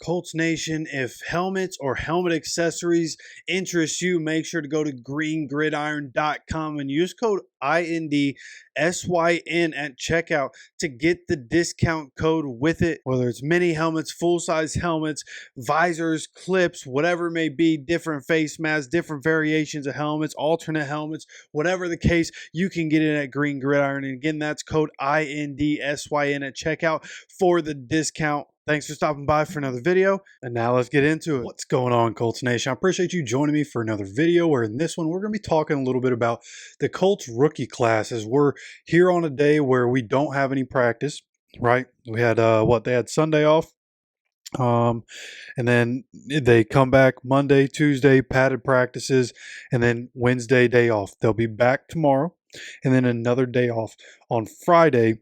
Colts Nation, if helmets or helmet accessories interest you, make sure to go to greengridiron.com and use code INDSYN at checkout to get the discount code with it. Whether it's mini helmets, full-size helmets, visors, clips, whatever it may be, different face masks, different variations of helmets, alternate helmets, whatever the case, you can get it at Green Gridiron. And again, that's code INDSYN at checkout for the discount. Thanks for stopping by for another video, and now let's get into it. What's going on, Colts Nation? I appreciate you joining me for another video where in this one we're going to be talking a little bit about the Colts rookie class as we're here on a day where we don't have any practice, right? We had, they had Sunday off, and then they come back Monday, Tuesday, padded practices, and then Wednesday, day off. They'll be back tomorrow, and then another day off on Friday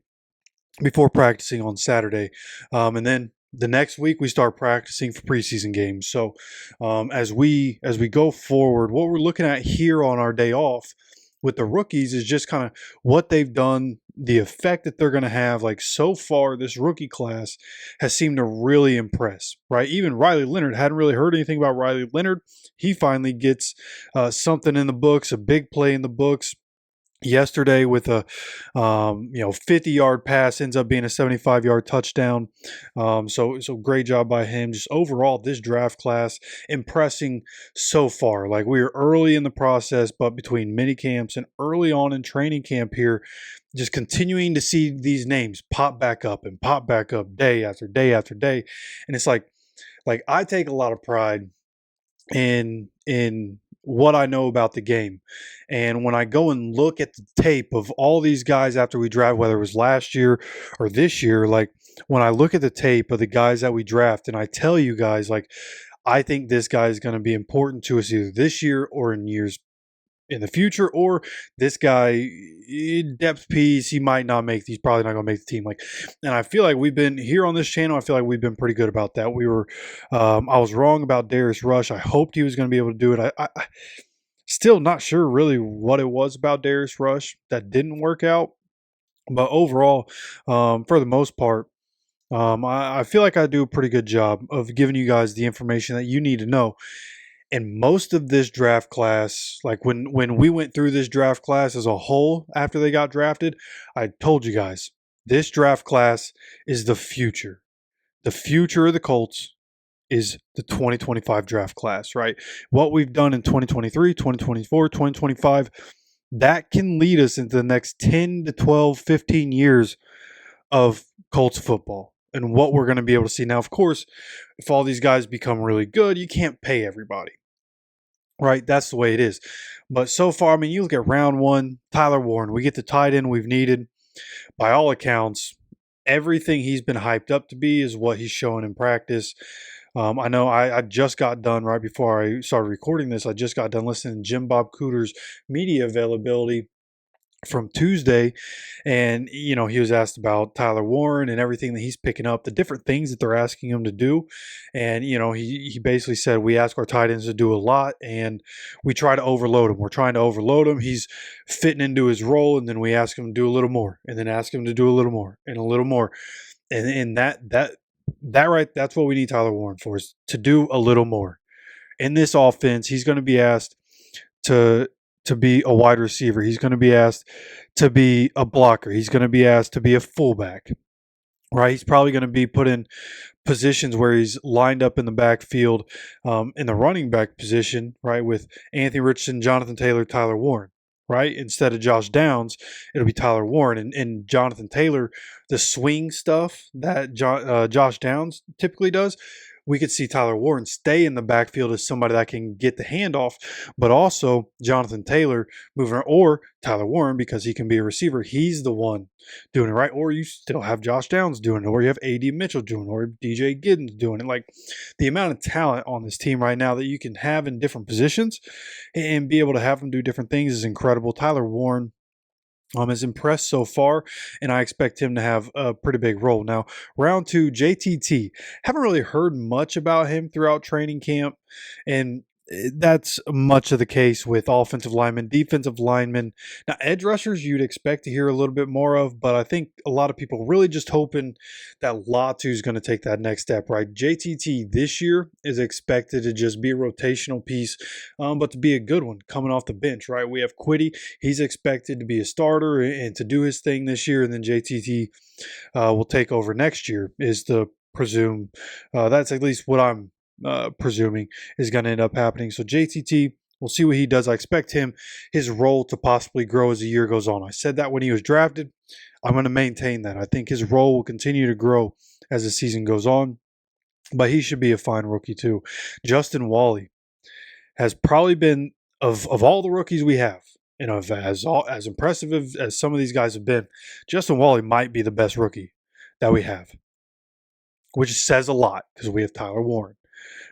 before practicing on Saturday. And then the next week we start practicing for preseason games. So as we go forward, what we're looking at here on our day off with the rookies is just kind of what they've done, the effect that they're going to have. Like so far, this rookie class has seemed to really impress, right? Even Riley Leonard, hadn't really heard anything about Riley Leonard. He finally gets something in the books, a big play in the books yesterday with a 50-yard pass, ends up being a 75-yard touchdown. So great job by him. Just overall, this draft class impressing so far. Like, we are early in the process, but between mini camps and early on in training camp here, just continuing to see these names pop back up day after day after day. And it's like I take a lot of pride in what I know about the game. And when I go and look at the tape of all these guys after we draft, whether it was last year or this year, like when I look at the tape of the guys that we draft and I tell you guys, like, I think this guy is going to be important to us either this year or in years in the future, or this guy, depth piece, he might not make, he's probably not going to make the team. Like, and I feel like we've been here on this channel, I feel like we've been pretty good about that. We were, I was wrong about Darius Rush. I hoped he was going to be able to do it. I still not sure really what it was about Darius Rush that didn't work out, but overall, for the most part, I feel like I do a pretty good job of giving you guys the information that you need to know. And most of this draft class, like when we went through this draft class as a whole after they got drafted, I told you guys, this draft class is the future. The future of the Colts is the 2025 draft class, right? What we've done in 2023, 2024, 2025, that can lead us into the next 10 to 12, 15 years of Colts football and what we're going to be able to see. Now, of course, if all these guys become really good, you can't pay everybody, right? That's the way it is. But so far, I mean, you look at round one, Tyler Warren, we get the tight end we've needed. By all accounts, everything he's been hyped up to be is what he's showing in practice. I know I just got done right before I started recording this. I just got done listening to Jim Bob Cooter's media availability from Tuesday, and he was asked about Tyler Warren and everything that he's picking up, the different things that they're asking him to do. And he basically said, we ask our tight ends to do a lot and we try to overload him. We're trying to overload him. He's fitting into his role, and then we ask him to do a little more, and then ask him to do a little more and a little more. And that right, that's what we need Tyler Warren for, is to do a little more. In this offense, he's going to be asked to be a wide receiver. He's going to be asked to be a blocker. He's going to be asked to be a fullback, right? He's probably going to be put in positions where he's lined up in the backfield, in the running back position, right, with Anthony Richardson, Jonathan Taylor, Tyler Warren, right? Instead of Josh Downs, it'll be Tyler Warren. And Jonathan Taylor, the swing stuff that Josh Downs typically does, we could see Tyler Warren stay in the backfield as somebody that can get the handoff, but also Jonathan Taylor moving, or Tyler Warren, because he can be a receiver. He's the one doing it, right? Or you still have Josh Downs doing it, or you have A.D. Mitchell doing it, or DJ Giddens doing it. Like, the amount of talent on this team right now that you can have in different positions and be able to have them do different things is incredible. Tyler Warren is impressed so far, and I expect him to have a pretty big role. Now, round two, JTT. Haven't really heard much about him throughout training camp, and That's much of the case with offensive linemen, defensive linemen. Now, edge rushers, you'd expect to hear a little bit more of, but I think a lot of people really just hoping that Latu is going to take that next step, right? JTT this year is expected to just be a rotational piece, but to be a good one coming off the bench, right? We have Quiddy. He's expected to be a starter and to do his thing this year, and then JTT will take over next year, is the presume. That's at least what I'm presuming is going to end up happening. So JTT, we'll see what he does. I expect his role to possibly grow as the year goes on. I said that when he was drafted. I'm going to maintain that. I think his role will continue to grow as the season goes on, but he should be a fine rookie too. Justin Wally has probably been of all the rookies we have, as impressive as some of these guys have been, Justin Wally might be the best rookie that we have, which says a lot because we have Tyler Warren.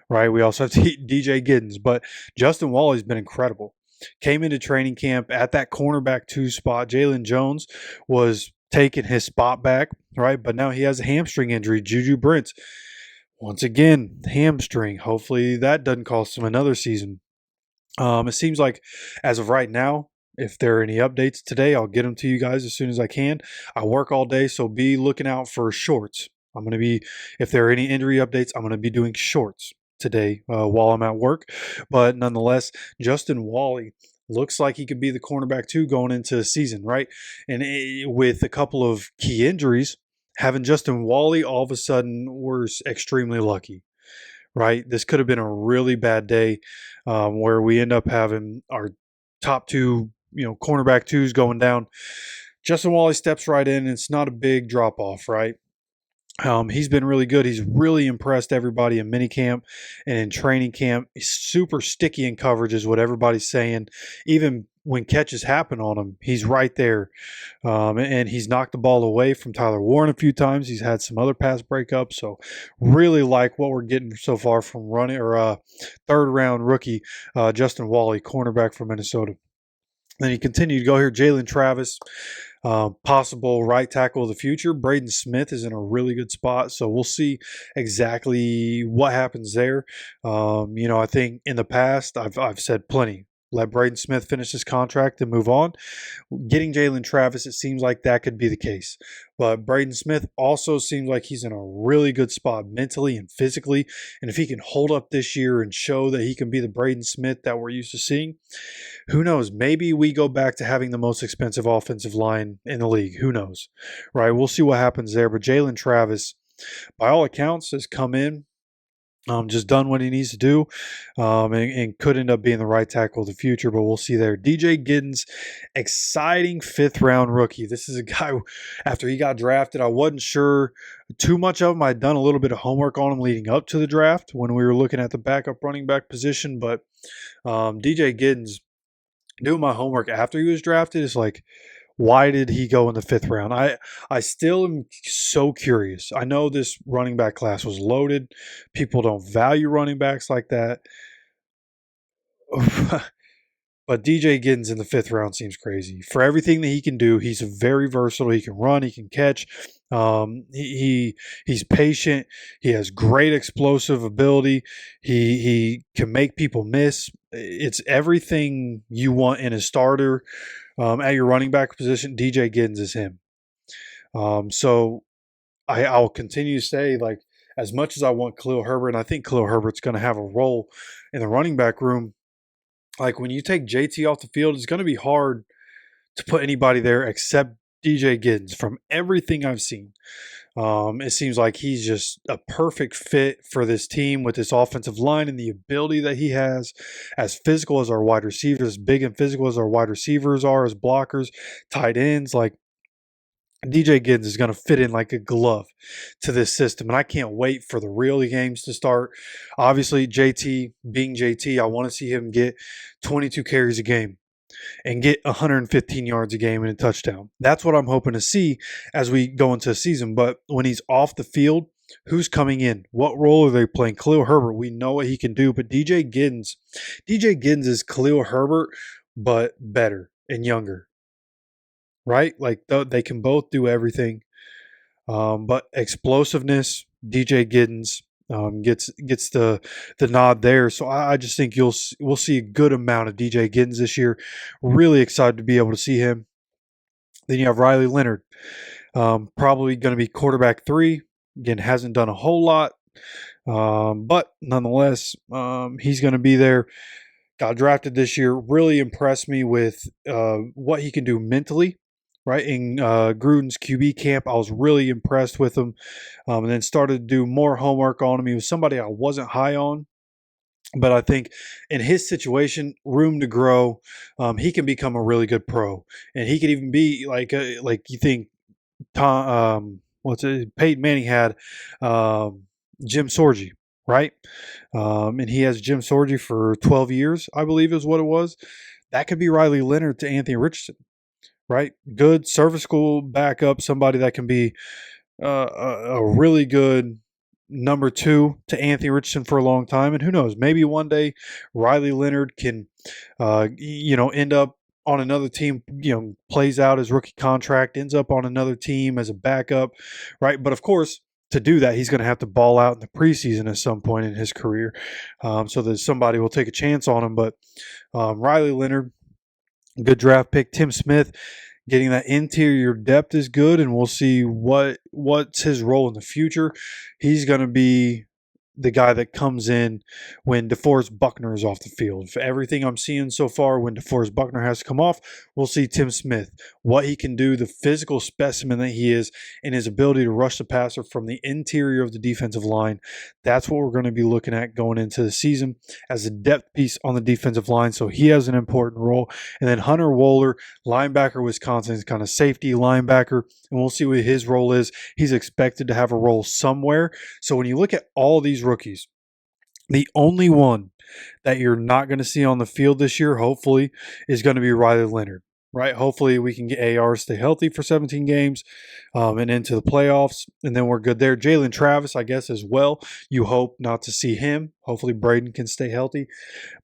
Right, we also have DJ Giddens, but Justin Wally's been incredible. Came into training camp at that cornerback 2 spot. Jalen Jones was taking his spot back, right? But now he has a hamstring injury. Juju Brents, once again, hamstring. Hopefully that doesn't cost him another season. It seems like as of right now, if there are any updates today, I'll get them to you guys as soon as I can. I work all day, so be looking out for shorts. If there are any injury updates, I'm going to be doing shorts today while I'm at work. But nonetheless, Justin Wally looks like he could be the cornerback 2 going into the season, right? And with a couple of key injuries, having Justin Wally all of a sudden, we're extremely lucky, right? This could have been a really bad day where we end up having our top 2, cornerback 2s going down. Justin Wally steps right in, and it's not a big drop off, right? He's been really good. He's really impressed everybody in minicamp and in training camp. He's super sticky in coverage is what everybody's saying. Even when catches happen on him, he's right there. And he's knocked the ball away from Tyler Warren a few times. He's had some other pass breakups. So really like what we're getting so far from third round rookie Justin Wally, cornerback from Minnesota. Then he continued to go here. Jalen Travis, possible right tackle of the future. Braden Smith is in a really good spot, so we'll see exactly what happens there. I think in the past I've said plenty. Let Braden Smith finish his contract and move on. Getting Jalen Travis, it seems like that could be the case. But Braden Smith also seems like he's in a really good spot mentally and physically. And if he can hold up this year and show that he can be the Braden Smith that we're used to seeing, who knows? Maybe we go back to having the most expensive offensive line in the league. Who knows? Right? We'll see what happens there. But Jalen Travis, by all accounts, has come in, just done what he needs to do, and could end up being the right tackle of the future, but we'll see there. DJ Giddens, exciting 5th-round rookie. This is a guy, after he got drafted, I wasn't sure too much of him. I'd done a little bit of homework on him leading up to the draft when we were looking at the backup running back position, but DJ Giddens, doing my homework after he was drafted, is like, why did he go in the 5th round? I still am so curious. I know this running back class was loaded. People don't value running backs like that. But DJ Giddens in the 5th round seems crazy. For everything that he can do, he's very versatile. He can run, he can catch. He's patient. He has great explosive ability. He can make people miss. It's everything you want in a starter. At your running back position, DJ Giddens is him. So I'll continue to say, like, as much as I want Khalil Herbert, and I think Khalil Herbert's going to have a role in the running back room, like when you take JT off the field, it's going to be hard to put anybody there except DJ Giddens. From everything I've seen, it seems like he's just a perfect fit for this team with this offensive line and the ability that he has, as physical as our wide receivers, as big and physical as our wide receivers are, as blockers, tight ends. Like, DJ Giddens is going to fit in like a glove to this system, and I can't wait for the real games to start. Obviously, JT, being JT, I want to see him get 22 carries a game and get 115 yards a game and a touchdown. That's what I'm hoping to see as we go into the season. But when he's off the field, who's coming in? What role are they playing? Khalil Herbert, we know what he can do, but DJ Giddens is Khalil Herbert, but better and younger, right? Like they can both do everything. But explosiveness, DJ Giddens, gets the nod there. So I just think we'll see a good amount of DJ Giddens this year. Really excited to be able to see him. Then you have Riley Leonard, probably going to be quarterback 3. Again, hasn't done a whole lot, but nonetheless, he's going to be there. Got drafted this year. Really impressed me with what he can do mentally. Right in Gruden's QB camp, I was really impressed with him, and then started to do more homework on him. He was somebody I wasn't high on, but I think in his situation, room to grow. He can become a really good pro, and he could even be like you think Tom, Peyton Manning had Jim Sorgi, right? And he has Jim Sorgi for 12 years, I believe is what it was. That could be Riley Leonard to Anthony Richardson, right? Good service school backup, somebody that can be a really good number 2 to Anthony Richardson for a long time. And who knows, maybe one day Riley Leonard can, end up on another team, plays out his rookie contract, ends up on another team as a backup, right? But of course, to do that, he's going to have to ball out in the preseason at some point in his career, so that somebody will take a chance on him. But Riley Leonard, good draft pick. Tim Smith, getting that interior depth is good, and we'll see what's his role in the future. He's going to be the guy that comes in when DeForest Buckner is off the field. For everything I'm seeing so far, when DeForest Buckner has to come off, we'll see Tim Smith, what he can do, the physical specimen that he is, and his ability to rush the passer from the interior of the defensive line. That's what we're going to be looking at going into the season as a depth piece on the defensive line. So he has an important role. And then Hunter Wohler, linebacker, Wisconsin, is kind of safety linebacker, and we'll see what his role is. He's expected to have a role somewhere. So when you look at all these rookies, the only one that you're not going to see on the field this year, hopefully, is going to be Riley Leonard, right? Hopefully we can get AR stay healthy for 17 games and into the playoffs, and then we're good there. Jalen Travis, I guess, as well. You hope not to see him. Hopefully Braden can stay healthy.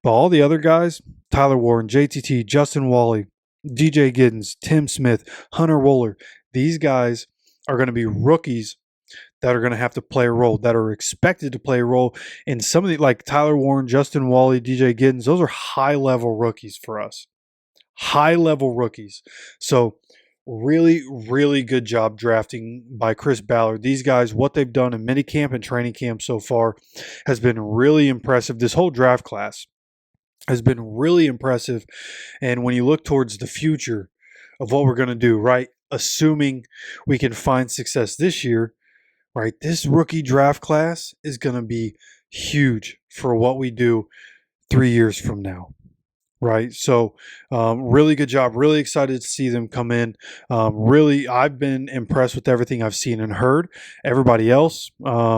But all the other guys, Tyler Warren, JTT, Justin Wally, DJ Giddens, Tim Smith, Hunter Wohler, these guys are going to be rookies that are going to have to play a role, that are expected to play a role. And some of the, like Tyler Warren, Justin Wally, DJ Giddens, those are high-level rookies for us. High-level rookies. So really, really good job drafting by Chris Ballard. These guys, what they've done in minicamp and training camp so far has been really impressive. This whole draft class has been really impressive. And when you look towards the future of what we're going to do, right, assuming we can find success this year, right, this rookie draft class is going to be huge for what we do 3 years from now, right? So really good job. Really excited to see them come in. Really, I've been impressed with everything I've seen and heard. Everybody else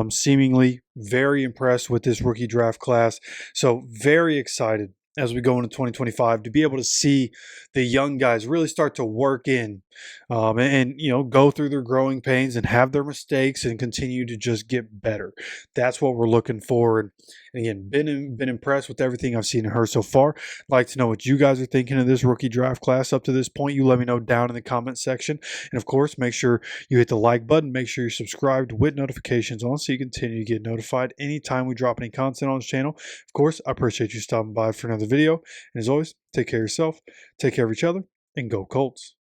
seemingly very impressed with this rookie draft class. So very excited as we go into 2025 to be able to see the young guys really start to work in and go through their growing pains and have their mistakes and continue to just get better. That's what we're looking for. And again, been impressed with everything I've seen and heard so far. I'd like to know what you guys are thinking of this rookie draft class up to this point. You let me know down in the comment section. And of course, make sure you hit the like button. Make sure you're subscribed with notifications on so you continue to get notified anytime we drop any content on this channel. Of course, I appreciate you stopping by for another video. And as always, take care of yourself, take care of each other, and go Colts.